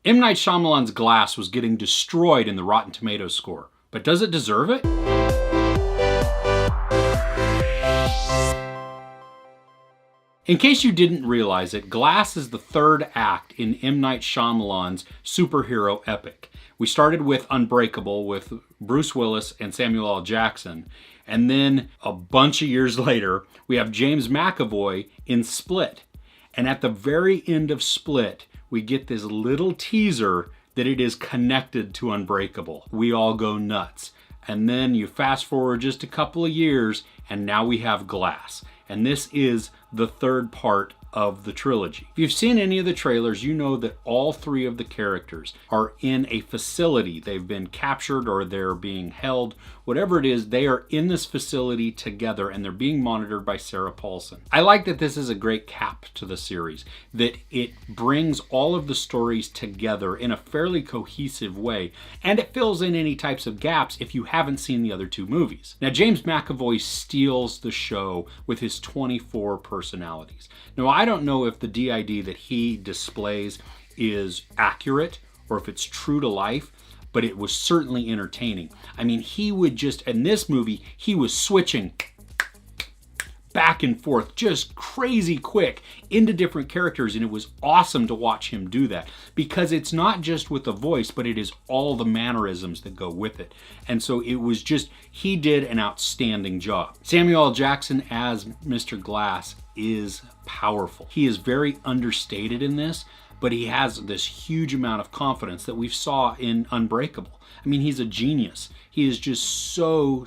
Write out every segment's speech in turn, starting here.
M. Night Shyamalan's Glass was getting destroyed in the Rotten Tomatoes score, but does it deserve it? In case you didn't realize it, Glass is the third act in M. Night Shyamalan's superhero epic. We started with Unbreakable with Bruce Willis and Samuel L. Jackson, and then a bunch of years later, we have James McAvoy in Split. And at the very end of Split, we get this little teaser that it is connected to Unbreakable. We all go nuts. And then you fast forward just a couple of years, and now we have Glass. And this is the third part of the trilogy. If you've seen any of the trailers, you know that all three of the characters are in a facility. They've been captured or they're being held. Whatever it is, they are in this facility together and they're being monitored by Sarah Paulson. I like that this is a great cap to the series, that it brings all of the stories together in a fairly cohesive way, and it fills in any types of gaps if you haven't seen the other two movies. Now, James McAvoy steals the show with his 24 personalities. Now, I don't know if the DID that he displays is accurate or if it's true to life, but it was certainly entertaining. I mean, he would just, in this movie, he was switching back and forth just crazy quick into different characters, and it was awesome to watch him do that because it's not just with the voice, but it is all the mannerisms that go with it. And so it was just, he did an outstanding job. Samuel L. Jackson as Mr. Glass is powerful. He is very understated in this, but he has this huge amount of confidence that we saw in Unbreakable. I mean, he's a genius. He is just so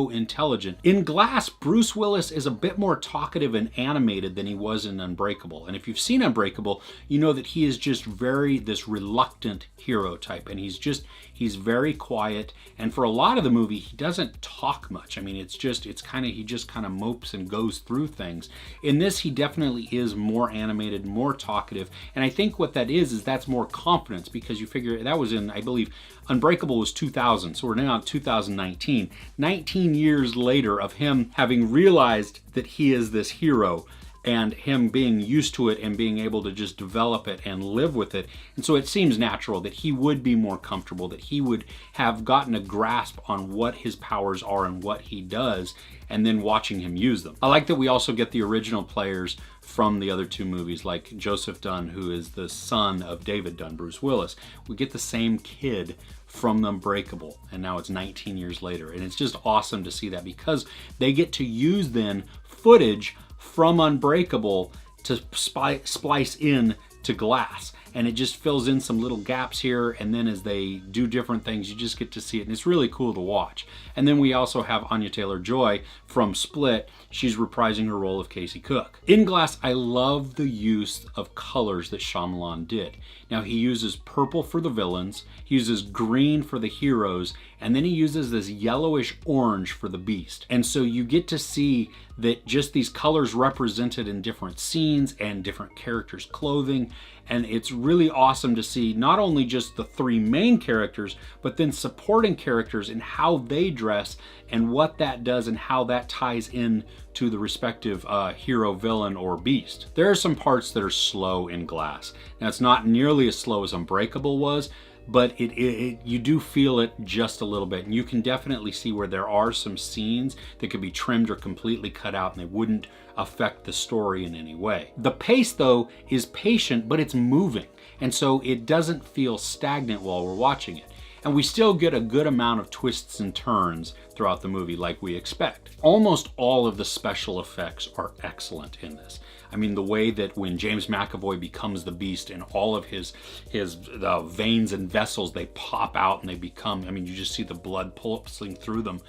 intelligent. In Glass, Bruce Willis is a bit more talkative and animated than he was in Unbreakable. And if you've seen Unbreakable, you know that he is just this reluctant hero type. And he's very quiet. And for a lot of the movie, he doesn't talk much. I mean, he just kind of mopes and goes through things. In this, he definitely is more animated, more talkative. And I think what that is that's more confidence, because you figure that was in, I believe, Unbreakable was 2000, so we're now in 2019. 19 years later of him having realized that he is this hero and him being used to it and being able to just develop it and live with it. And so it seems natural that he would be more comfortable, that he would have gotten a grasp on what his powers are and what he does, and then watching him use them. I like that we also get the original players from the other two movies, like Joseph Dunn, who is the son of David Dunn, Bruce Willis. We get the same kid from Unbreakable, and now it's 19 years later. And it's just awesome to see that because they get to use then footage from Unbreakable to splice in to Glass. And it just fills in some little gaps here, and then as they do different things, you just get to see it, and it's really cool to watch. And then we also have Anya Taylor-Joy from Split. She's reprising her role of Casey Cook. In Glass, I love the use of colors that Shyamalan did. Now, he uses purple for the villains, he uses green for the heroes, and then he uses this yellowish orange for the beast. And so you get to see that just these colors represented in different scenes and different characters' clothing. And it's really awesome to see not only just the three main characters, but then supporting characters and how they dress and what that does and how that ties in to the respective hero, villain, or beast. There are some parts that are slow in Glass. Now, it's not nearly as slow as Unbreakable was, but you do feel it just a little bit. And you can definitely see where there are some scenes that could be trimmed or completely cut out and they wouldn't affect the story in any way. The pace, though, is patient, but it's moving. And so it doesn't feel stagnant while we're watching it. And we still get a good amount of twists and turns throughout the movie like we expect. Almost all of the special effects are excellent in this. I mean, the way that when James McAvoy becomes the Beast and all of his veins and vessels, they pop out and they become, I mean, you just see the blood pulsing through them.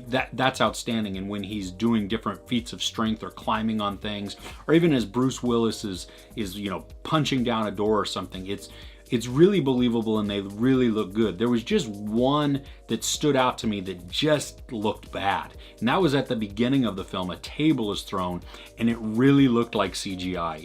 That's outstanding. And when he's doing different feats of strength or climbing on things, or even as Bruce Willis is punching down a door or something, it's really believable and they really look good. There was just one that stood out to me that just looked bad. And that was at the beginning of the film. A table is thrown and it really looked like CGI.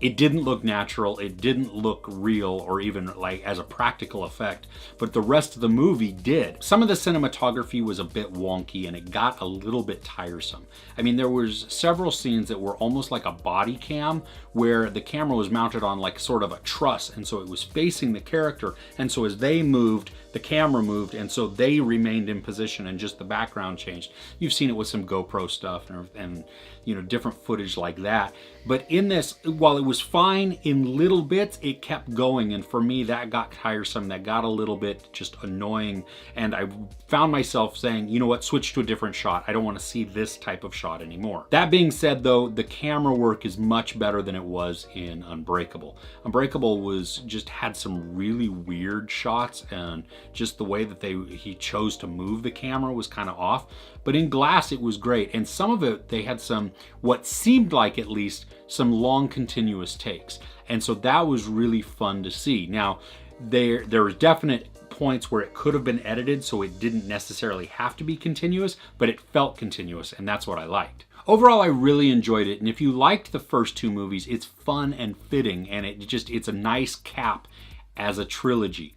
It didn't look natural, it didn't look real or even like as a practical effect, but the rest of the movie did. Some of the cinematography was a bit wonky and it got a little bit tiresome. I mean, there was several scenes that were almost like a body cam where the camera was mounted on like sort of a truss, and so it was facing the character, and so as they moved, the camera moved, and so they remained in position and just the background changed. You've seen it with some GoPro stuff and you know, different footage like that. But in this, while it was fine in little bits, it kept going, and for me that got tiresome, that got a little bit just annoying, and I found myself saying, you know what, switch to a different shot. I don't want to see this type of shot anymore. That being said though, the camera work is much better than it was in Unbreakable. Unbreakable was just had some really weird shots, and just the way that he chose to move the camera was kind of off. But in Glass it was great, and some of it they had some, what seemed like at least, some long continuous takes, and so that was really fun to see. Now there were definite points where it could have been edited so it didn't necessarily have to be continuous, but it felt continuous, and that's what I liked. Overall, I really enjoyed it, and if you liked the first two movies, it's fun and fitting, and it's a nice cap as a trilogy.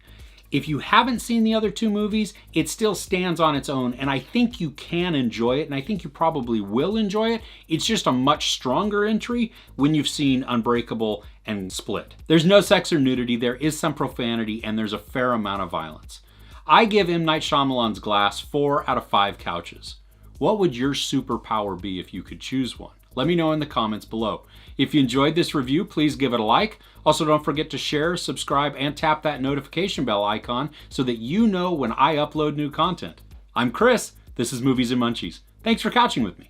If you haven't seen the other two movies, it still stands on its own, and I think you can enjoy it, and I think you probably will enjoy it. It's just a much stronger entry when you've seen Unbreakable and Split. There's no sex or nudity, there is some profanity, and there's a fair amount of violence. I give M. Night Shyamalan's Glass 4 out of 5 couches. What would your superpower be if you could choose one? Let me know in the comments below. If you enjoyed this review, please give it a like. Also, don't forget to share, subscribe, and tap that notification bell icon so that you know when I upload new content. I'm Chris. This is Movies and Munchies. Thanks for couching with me.